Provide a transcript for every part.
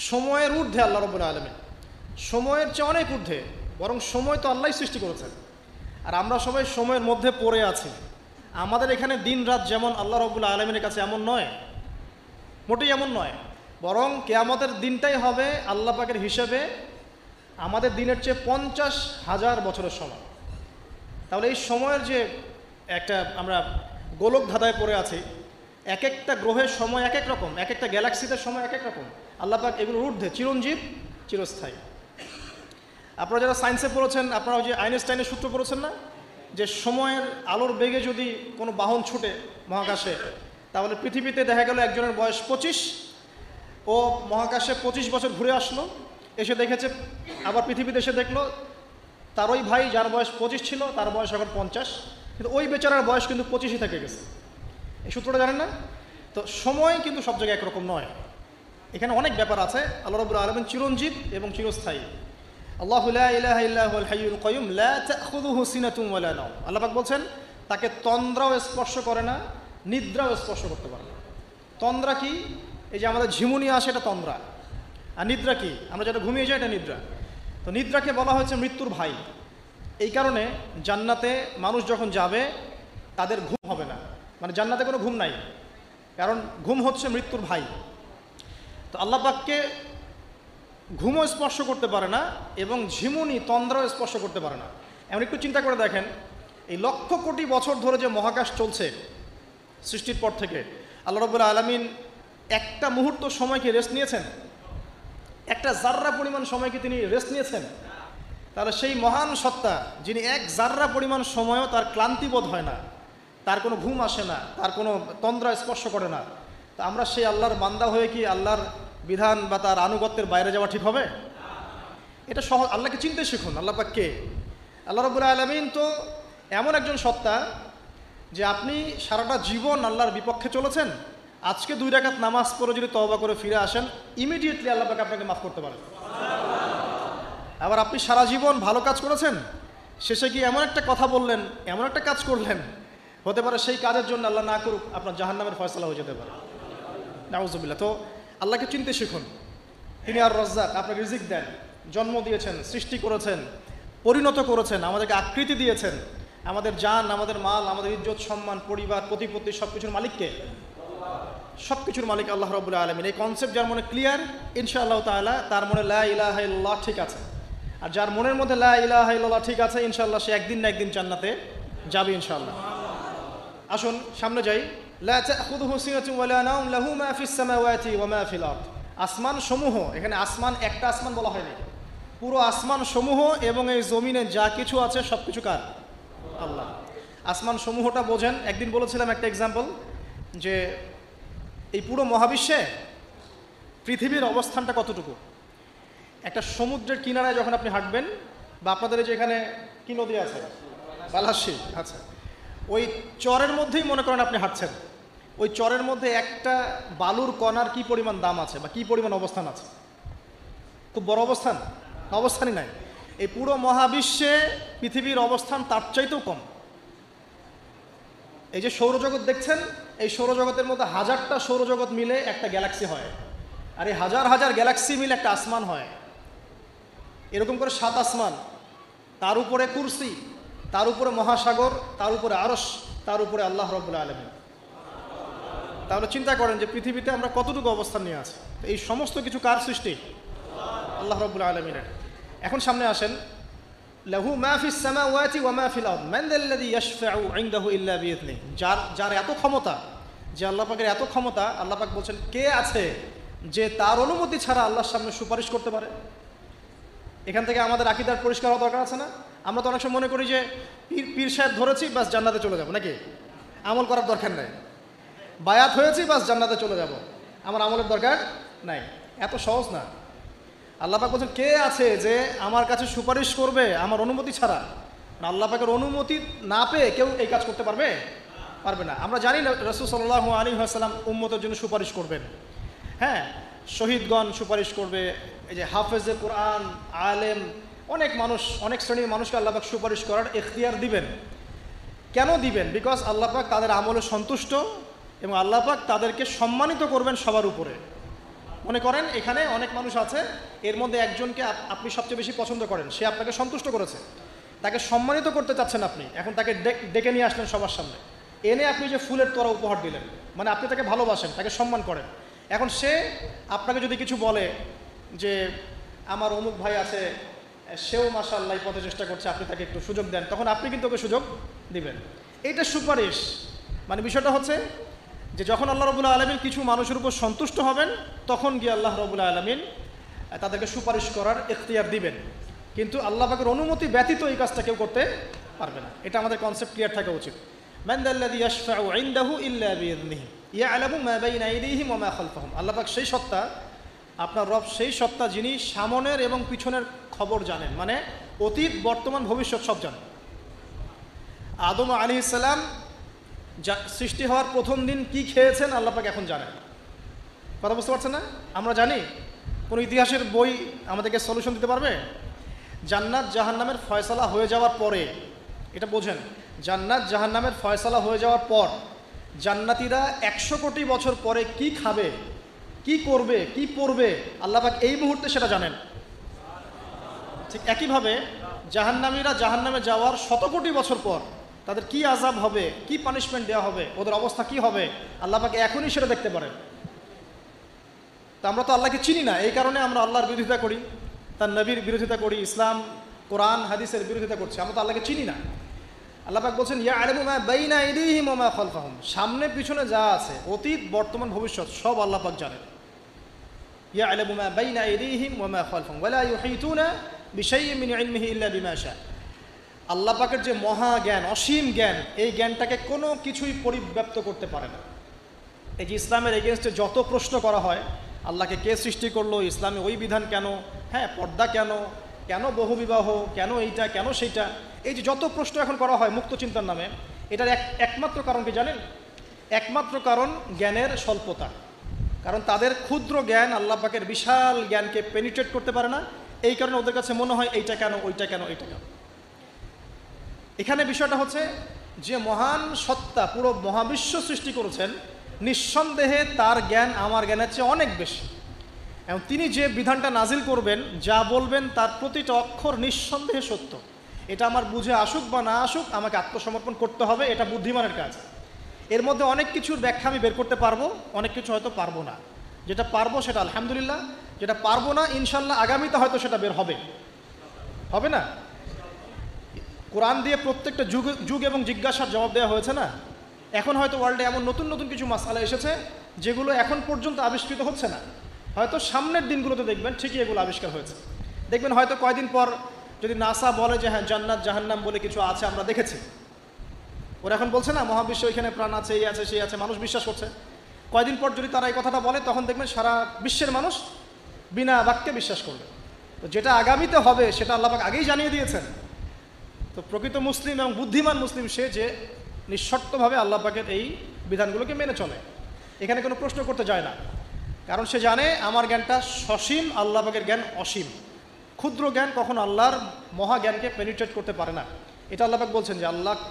সময়ের ঊর্ধ্বে আল্লাহ রাব্বুল আলামিন, সময়ের চেয়ে অনেক ঊর্ধ্বে। বরং সময় তো আল্লাহই সৃষ্টি করেছেন, আর আমরা সবাই সময়ের মধ্যে পড়ে আছি। আমাদের এখানে দিন রাত যেমন আল্লাহ রাব্বুল আলামিনের কাছে এমন নয়, মোটেই এমন নয়। বরং কিয়ামতের দিনটাই হবে আল্লাহ পাকের হিসেবে আমাদের দিনের চেয়ে 50,000 বছরের সমান। তাহলে এই সময়ের যে একটা আমরা গোলক ধাঁধায় পড়ে আছি, এক একটা গ্রহের সময় এক এক রকম, এক একটা গ্যালাক্সিতে সময় এক এক রকম। আল্লাহ পাক এগুলোর ঊর্ধ্বে, চিরঞ্জীব, চিরস্থায়ী। আপনারা যারা সায়েন্সে পড়েছেন, আপনারা ওই যে আইনস্টাইনের সূত্র পড়েছেন না, যে সময়ের আলোর বেগে যদি কোনো বাহন ছুটে মহাকাশে, তাহলে পৃথিবীতে দেখা গেল একজনের বয়স 25, ও মহাকাশে 25 বছর ঘুরে আসলো, এসে দেখেছে, আবার পৃথিবীতে এসে দেখলো তার ওই ভাই যার বয়স 25 ছিল তার বয়স এখন 50, কিন্তু ওই বেচারার বয়স কিন্তু 25ই থেকে গেছে। এই সূত্রটা জানেন না? তো সময় কিন্তু সব জায়গায় একরকম নয়, এখানে অনেক ব্যাপার আছে। আল্লাহ রাব্বুল আলামিন চিরঞ্জীব এবং চিরস্থায়ী। আল্লাহু লা ইলাহা ইল্লা হুয়াল হাইয়ুল কাইয়ুম লা তাখুযুহু সিনাতুন ওয়া লা নাওম। আল্লাহ পাক বলছেন তাকে তন্দ্রাও স্পর্শ করে না, নিদ্রাও স্পর্শ করতে পারে না। তন্দ্রা কি? এই যে আমাদের ঝিমুনি আসে, এটা তন্দ্রা। আর নিদ্রা কি? আমরা যেটা ঘুমিয়ে যাই, এটা নিদ্রা। তো নিদ্রাকে বলা হয়েছে মৃত্যুর ভাই। এই কারণে জান্নাতে মানুষ যখন যাবে তাদের ঘুম হবে না, মানে জান্নাতে কোনো ঘুম নাই, কারণ ঘুম হচ্ছে মৃত্যুর ভাই। তো আল্লাহ পাককে ঘুমও স্পর্শ করতে পারে না এবং ঝিমুনি, তন্দ্রাও স্পর্শ করতে পারে না। এমন একটু চিন্তা করে দেখেন, এই লক্ষ কোটি বছর ধরে যে মহাকাশ চলছে সৃষ্টির পর থেকে, আল্লাহ রাব্বুল আলামিন একটা মুহূর্ত সময়কে রেস্ট নিয়েছেন? একটা জাররা পরিমাণ সময়কে তিনি রেস্ট নিয়েছেন? তাহলে সেই মহান সত্তা, যিনি এক জাররা পরিমাণ সময়ও তার ক্লান্তিবোধ হয় না, তার কোনো ঘুম আসে না, তার কোনো তন্দ্রা স্পর্শ করে না, তা আমরা সেই আল্লাহর বান্দা হয়ে কি আল্লাহর বিধান বা তার আনুগত্যের বাইরে যাওয়া ঠিক হবে? এটা সহজ। আল্লাহকে চিনতে শিখুন। আল্লাহ পাক কে? আল্লাহ রাব্বুল আলামিন তো এমন একজন সত্তা যে আপনি সারাটা জীবন আল্লাহর বিপক্ষে চলেছেন, আজকে 2 রাকাত নামাজ পড়ে যদি তওবা করে ফিরে আসেন, ইমিডিয়েটলি আল্লাহ পাক আপনাকে মাফ করতে পারেন। আবার আপনি সারা জীবন ভালো কাজ করেছেন, শেষে গিয়ে এমন একটা কথা বললেন, এমন একটা কাজ করলেন, হতে পারে সেই কাজের জন্য আল্লাহ না করুক আপনার জাহান্নামের ফয়সালা হয়ে যেতে পারে। নাউজুবিল্লাহ। তো আল্লাহকে চিনতে শিখুন। তিনি আর রাজ্জাক, আপনাকে রিজিক দেন, জন্ম দিয়েছেন, সৃষ্টি করেছেন, পরিণত করেছেন, আমাদেরকে আকৃতি দিয়েছেন, আমাদের জান, আমাদের মাল, আমাদের ইজ্জত, সম্মান, পরিবার, প্রতিপত্তি, সব কিছুর মালিককে? সব কিছুর মালিক আল্লাহ রাব্বুল আলামিন। এই কনসেপ্ট যার মনে ক্লিয়ার, ইনশাআল্লাহ তাআলা তার মনে লা ইলাহা ইল্লাল্লাহ ঠিক আছে। আর যার মনের মধ্যে লা ইলাহা ইল্লাল্লাহ ঠিক আছে, ইনশাআল্লাহ সে একদিন না একদিন জান্নাতে যাবে ইনশাআল্লাহ। আসুন সামনে যাই। লা তাখুযুহু সিনাতুন ওয়া লা নাওম লাহু মা ফিস সামাওয়াতি ওয়া মা ফিল আরদ। আসমান সমূহ, এখানে আসমান একটা আসমান বলা হয়নি, পুরো আসমান সমূহ এবং এই জমিনে যা কিছু আছে সব কিছু কার? আল্লাহ। আসমান সমূহটা বোঝেন। একদিন বলেছিলাম একটা এক্সাম্পল, যে এই পুরো মহাবিশ্বে পৃথিবীর অবস্থানটা কতটুকু। একটা সমুদ্রের কিনারায় যখন আপনি হাঁটবেন, বা আপনাদের এই যে এখানে কি নদী আছে? বালাসী। আচ্ছা, ওই চরের মধ্যেই মনে করেন আপনি হাঁটছেন, ওই চরের মধ্যে একটা বালুর কণার কি পরিমাণ দাম আছে বা কি পরিমাণ অবস্থান আছে? খুব বড় অবস্থান? অবস্থানই নাই। এই পুরো মহাবিশ্বে পৃথিবীর অবস্থান তার চাইতেও কম। এই যে সৌরজগৎ দেখছেন, এই সৌরজগতের মধ্যে 1000টা সৌরজগৎ মিলে একটা গ্যালাক্সি হয়, আর এই হাজার হাজার গ্যালাক্সি মিলে একটা আসমান হয়। এরকম করে 7 আসমান, তার উপরে কুরসি, তার উপরে মহাসাগর, তার উপরে আরশ, তার উপরে আল্লাহ রাব্বুল আলামিন। তাহলে চিন্তা করেন যে পৃথিবীতে আমরা কতটুকু অবস্থান নিয়ে আছি। এই সমস্ত কিছু কার সৃষ্টি? আল্লাহ রাব্বুল আলামিনের। এখন সামনে আসেন, লাহু মা ফিস সামাওয়াতি ওয়া মা ফিল আরদ মান যাল্লাযী ইয়াশফাউ ইনদাহু ইল্লা বিইذনিহি। যার এত ক্ষমতা, যে আল্লাহ পাকের এত ক্ষমতা, আল্লাহ পাক বলছেন কে আছে যে তার অনুমতি ছাড়া আল্লাহর সামনে সুপারিশ করতে পারে? এখান থেকে আমাদের আকীদার পরিষ্কার হওয়া দরকার আছে না? আমরা তো অনেক সময় মনে করি যে পীর সাহেব ধরেছি বাস জান্নাতে চলে যাব, নাকি? আমল করার দরকার নাই। বায়াত হয়েছি বাস জান্নাতে চলে যাব, আমার আমলের দরকার নাই। এত সহজ না। আল্লাহ পাক বলছেন কে আছে যে আমার কাছে সুপারিশ করবে আমার অনুমতি ছাড়া? আল্লাহ পাকের অনুমতি না পেয়ে কেউ এই কাজ করতে পারবে? পারবে না। আমরা জানি না রাসূল সাল্লাল্লাহু আলাইহি ওয়াসাল্লাম উম্মতের জন্য সুপারিশ করবেন। হ্যাঁ, শহীদগণ সুপারিশ করবে, এই যে হাফেজে কোরআন, আলেম, অনেক মানুষ, অনেক শ্রেণীর মানুষকে আল্লাহ পাক সুপারিশ করার এখতিয়ার দিবেন। কেন দিবেন? বিকজ আল্লাহ পাক তাদের আমলে সন্তুষ্ট এবং আল্লাহ পাক তাদেরকে সম্মানিত করবেন সবার উপরে। মনে করেন এখানে অনেক মানুষ আছে, এর মধ্যে একজনকে আপনি সবচেয়ে বেশি পছন্দ করেন, সে আপনাকে সন্তুষ্ট করেছে, তাকে সম্মানিত করতে চাচ্ছেন আপনি, এখন তাকে ডেকে নিয়ে আসলেন সবার সামনে, এনে আপনি যে ফুলের তোড়া উপহার দিলেন, মানে আপনি তাকে ভালোবাসেন, তাকে সম্মান করেন। এখন সে আপনাকে যদি কিছু বলে যে আমার অমুক ভাই আছে, সেও মাশাআল্লাহ পথে চেষ্টা করছে, আপনি তাকে একটু সুযোগ দেন, তখন আপনি কিন্তু ওকে সুযোগ দিবেন। এইটা সুপারিশ। মানে বিষয়টা হচ্ছে যে যখন আল্লাহ রাব্বুল আলামিন কিছু মানুষের উপর সন্তুষ্ট হবেন, তখন গিয়ে আল্লাহ রাব্বুল আলামিন তাদেরকে সুপারিশ করার ইখতিয়ার দিবেন। কিন্তু আল্লাহ পাকের অনুমতি ব্যতীত এই কাজটা কেউ করতে পারবে না। এটা আমাদের কনসেপ্ট ক্লিয়ার থাকা উচিত। মান যাল্লাযী ইয়াশফাউ ইনদাহু ইল্লা বিইযনিহি ইয়ালামু মা বাইনা আইদিহিম ওয়া মা খালফাহুম। আল্লাহ পাক সেই সত্তা, আপনার রব সেই সত্তা যিনি সামনের এবং পিছনের খবর জানেন, মানে অতীত, বর্তমান, ভবিষ্যৎ সব জানেন। আদম আলাইহিস সালাম সৃষ্টি হওয়ার প্রথম দিন কি খেয়েছেন আল্লাহ পাক এখন জানেন। কথা বুঝতে পারছেন না? আমরা জানি? কোনো ইতিহাসের বই আমাদেরকে সলিউশন দিতে পারবে? জান্নাত জাহান্নামের ফয়সালা হয়ে যাওয়ার পরে, এটা বোঝেন, জান্নাত জাহান্নামের ফয়সালা হয়ে যাওয়ার পর জান্নাতীরা 100 কোটি বছর পরে কি খাবে, কি করবে, কি পড়বে, আল্লাহ পাক এই মুহূর্তে সেটা জানেন। ঠিক একইভাবে জাহান্নামীরা জাহান্নামে যাওয়ার 100 কোটি বছর পর তাদের কি আযাব হবে, কি পানিশমেন্ট দেওয়া হবে, ওদের অবস্থা কি হবে, আল্লাহ পাক এখনই সেটা দেখতে পারেন। তা আমরা তো আল্লাহকে চিনি না, এই কারণে আমরা আল্লাহর বিরোধিতা করি, তার নবীর বিরোধিতা করি, ইসলাম কোরআন হাদিসের বিরোধিতা করছি, আমরা তো আল্লাহকে চিনি না। আল্লাহ পাক বলছেন ইয়ালামু মা বাইনা আইদিহিম ওয়া মা খালফাহুম, সামনে পিছনে যা আছে, অতীত, বর্তমান, ভবিষ্যৎ সব আল্লাহ পাক জানেন। ইয়ালামু মা বাইনা আইদিহিম ওয়া মা খালফাহুম ওয়া লা ইউহিতুনা বিশাইইন মিন ইলমিহি ইল্লা বিমা শা। আল্লাহ পাকের যে মহা জ্ঞান, অসীম জ্ঞান, এই জ্ঞানটাকে কোনো কিছুই পরিব্যাপ্ত করতে পারে না। এই যে ইসলামের এগেনস্টে যত প্রশ্ন করা হয়, আল্লাহকে কে সৃষ্টি করলো, ইসলামে ওই বিধান কেন, হ্যাঁ পর্দা কেন, কেন বহুবিবাহ, কেন এইটা, কেন সেইটা, এই যে যত প্রশ্ন এখন করা হয় মুক্ত চিন্তার নামে, এটার একমাত্র কারণ কি জানেন? একমাত্র কারণ জ্ঞানের স্বল্পতা। কারণ তাদের ক্ষুদ্র জ্ঞান আল্লাহ পাকের বিশাল জ্ঞানকে পেনিট্রেট করতে পারে না। এই কারণে ওদের কাছে মনে হয় এইটা কেন, ওইটা কেন, এইটা কেন। এখানে বিষয়টা হচ্ছে যে মহান সত্তা পুরো মহাবিশ্ব সৃষ্টি করেছেন, নিঃসন্দেহে তার জ্ঞান আমার জ্ঞানের চেয়ে অনেক বেশি, এবং তিনি যে বিধানটা নাজিল করবেন, যা বলবেন তার প্রতিটা অক্ষর নিঃসন্দেহে সত্য। এটা আমার বুঝে আসুক বা না আসুক, আমাকে আত্মসমর্পণ করতে হবে, এটা বুদ্ধিমানের কাজ। এর মধ্যে অনেক কিছুর ব্যাখ্যা আমি বের করতে পারবো, অনেক কিছু হয়তো পারবো না। যেটা পারবো সেটা আলহামদুলিল্লাহ, যেটা পারবো না ইনশাল্লাহ আগামীতে হয়তো সেটা বের হবে, হবে না? কোরআন দিয়ে প্রত্যেকটা যুগ এবং জিজ্ঞাসার জবাব দেওয়া হয়েছে না? এখন হয়তো ওয়ার্ল্ডে এমন নতুন নতুন কিছু মাসআলা এসেছে যেগুলো এখন পর্যন্ত আবিষ্কৃত হচ্ছে না, হয়তো সামনের দিনগুলোতে দেখবেন ঠিকই এগুলো আবিষ্কার হয়েছে। দেখবেন হয়তো কয়দিন পর যদি নাসা বলে যে হ্যাঁ জান্নাত জাহান্নাম বলে কিছু আছে, আমরা দেখেছি, ওরা এখন বলছে না মহাবিশ্ব এখানে প্রাণ আছে, এই আছে, সেই আছে, মানুষ বিশ্বাস করছে। কয়দিন পর যদি তারা এই কথাটা বলে, তখন দেখবেন সারা বিশ্বের মানুষ বিনা বাক্যে বিশ্বাস করবে। তো যেটা আগামীতে হবে সেটা আল্লাহ পাক আগেই জানিয়ে দিয়েছেন। তো প্রকৃত মুসলিম এবং বুদ্ধিমান মুসলিম সে যে নিঃশর্তভাবে আল্লাহ পাকের এই বিধানগুলোকে মেনে চলে, এখানে কোনো প্রশ্ন করতে যায় না। কারণ সে জানে আমার জ্ঞানটা সসীম, আল্লাহ পাকের জ্ঞান অসীম। ক্ষুদ্র জ্ঞান কখনো আল্লাহর মহাজ্ঞানকে পেনিট্রেট করতে পারে না। এটা আল্লাহ পাক বলছেন যে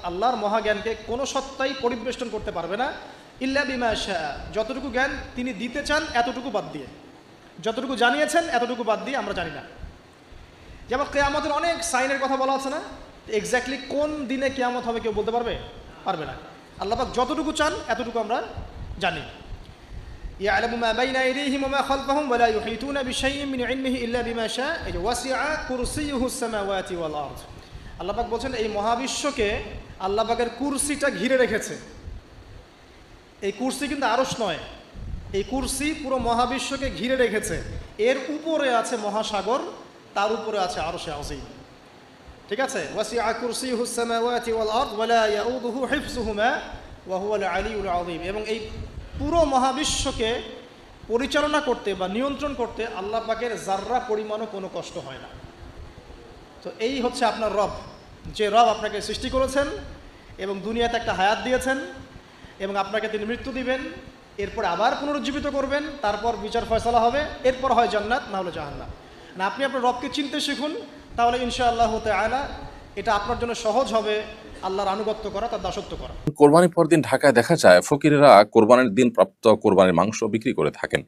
আল্লাহর মহাজ্ঞানকে কোনো সত্তাই পরিবেষ্টন করতে পারবে না ইল্লা বিমা শা। যতটুকু জ্ঞান তিনি দিতে চান এতটুকু বাদ দিয়ে, যতটুকু জানিয়েছেন এতটুকু বাদ দিয়ে আমরা জানি না। যেমন কিয়ামতের অনেক সাইনের কথা বলা আছে না, এক্স্যাক্টলি কোন দিনে কিয়ামত হবে কেউ বলতে পারবে না। আল্লাহ পাক যতটুকু চান এতটুকু আমরা জানি। ইয়ালামু মা বাইনা আইদিহিম ওয়া মা খালফাহুম ওয়া লা ইউহিতুনা বিশাইইন মিন ইলমিহি ইল্লা বিমা শা। এই যে ওয়াসিআ কুরসিয়ুহুস সামাওয়াতি ওয়াল আরদ, আল্লাহ পাক বলেন এই মহাবিশ্বকে আল্লাহ পাকের কুরসিটা ঘিরে রেখেছে। এই কুরসি কিন্তু আরশ নয়, এই কুরসি পুরো মহাবিশ্বকে ঘিরে রেখেছে। এর উপরে আছে মহাসাগর, তার উপরে আছে আরশে আযীম। ঠিক আছে, ওয়াসিআ কুরসিয়ুহুস সামাওয়াতি ওয়াল আরদ ওয়া লা ইয়াউদুহু হিফযুহুমা ওয়া হুয়াল আলিয়্যুল আযীম। এবং এই পুরো মহাবিশ্বকে পরিচালনা করতে বা নিয়ন্ত্রণ করতে আল্লাহ পাকের যাররা পরিমাণও কোনো কষ্ট হয় না। তো এই হচ্ছে আপনার রব, যে রব আপনাকে সৃষ্টি করেছেন এবং দুনিয়াতে একটা হায়াত দিয়েছেন, এবং আপনাকে তিনি মৃত্যু দিবেন, এরপর আবার পুনরুজ্জীবিত করবেন, তারপর বিচার ফয়সালা হবে, এরপর হয় জান্নাত না হলে জাহান্নাম। না, আপনি আপনার রবকে চিনতে শিখুন, তাহলে ইনশাআল্লাহ তাআলা এটা আপনার জন্য সহজ হবে, আল্লাহর আনুগত্য করা, তার দাসত্ব করা। কোরবানির পর দিন ঢাকায় দেখা যায় ফকিরেরা কোরবানির দিন প্রাপ্ত কোরবানির মাংস বিক্রি করে থাকেন।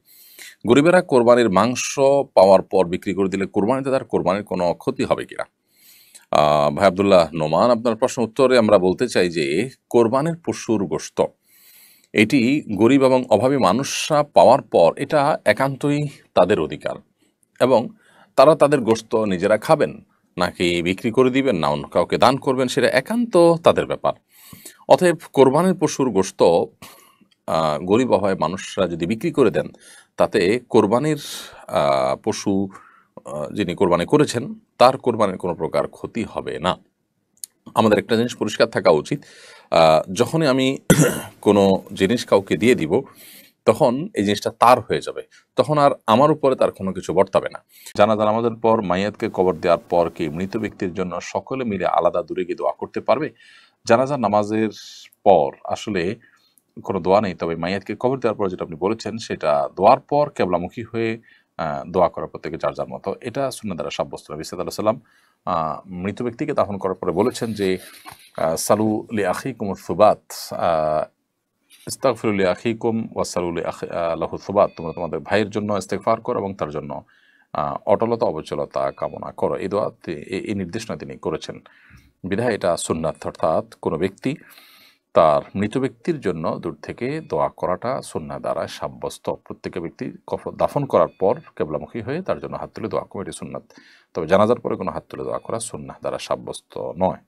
গরিবেরা কোরবানির মাংস পাওয়ার পর বিক্রি করে দিলে কোরবানিতে তার কোরবানির কোনো ক্ষতি হবে কিনা? ভাই আব্দুল্লাহ নোমান, আপনার প্রশ্ন উত্তরে আমরা বলতে চাই যে কোরবানির পশুর গোশত এটি গরিব এবং অভাবী মানুষরা পাওয়ার পর এটা একান্তই তাদের অধিকার, এবং তারা তাদের গোশত নিজেরা খাবেন নাকি বিক্রি করে দিবেন না অন্য কাউকে দান করবেন সেটা একান্ত তাদের ব্যাপার। অতএব কোরবানির পশুর গোশত গরিব অভাবে মানুষরা যদি বিক্রি করে দেন তাতে কোরবানির পশু যিনি কোরবানি করেছেন তার কোরবানির কোনো প্রকার ক্ষতি হবে না। আমাদের একটা জিনিস পরিষ্কার থাকা উচিত, যখনই আমি কোনো জিনিস কাউকে দিয়ে দিব তখন এই জিনিসটা তার হয়ে যাবে, তখন আর আমার উপরে তার কোনো কিছু বর্তাবে না। জানাজা নামাজের পর মাইয়াতকে কবর দেওয়ার পর কি মৃত ব্যক্তির জন্য সকলে মিলে আলাদা দূরে গিয়ে দোয়া করতে পারবে? জানাজা নামাজের পর আসলে কোনো দোয়া নেই, তবে মাইয়াতকে কবর দেওয়ার পর যেটা আপনি বলেছেন সেটা দোয়ার পর কেবলামুখী হয়ে দোয়া করার প্রত্যেকে যার যার মতো, এটা সুন্নাহ দ্বারা সাব্যস্ত। নবী সাল্লাল্লাহু আলাইহি সাল্লাম মৃত ব্যক্তিকে দাফন করার পরে বলেছেন যে সালু লি আখিকুম সুবাত, ইস্তাগফিরু লি আখিকুম ওয়াসালু লি লাহু সুবাত, তোমরা তোমাদের ভাইয়ের জন্য ইস্তেগফার করো এবং তার জন্য অটলতা অবচলতা কামনা করো। এই দোয়াতে এই নির্দেশনা তিনি করেছেন, বিধায় এটা সুন্নাত, অর্থাৎ কোনো ব্যক্তি তার মৃত ব্যক্তির জন্য দূর থেকে দোয়া করাটা সুন্নাহ দ্বারা সাব্যস্ত। প্রত্যেক ব্যক্তি দাফন করার পর কেবলামুখী হয়ে তার জন্য হাত তুলে দোয়া করা এটি সুন্নাত, তবে জানাজার পরে কোনো হাত তুলে দোয়া করা সুন্নাহ দ্বারা সাব্যস্ত নয়।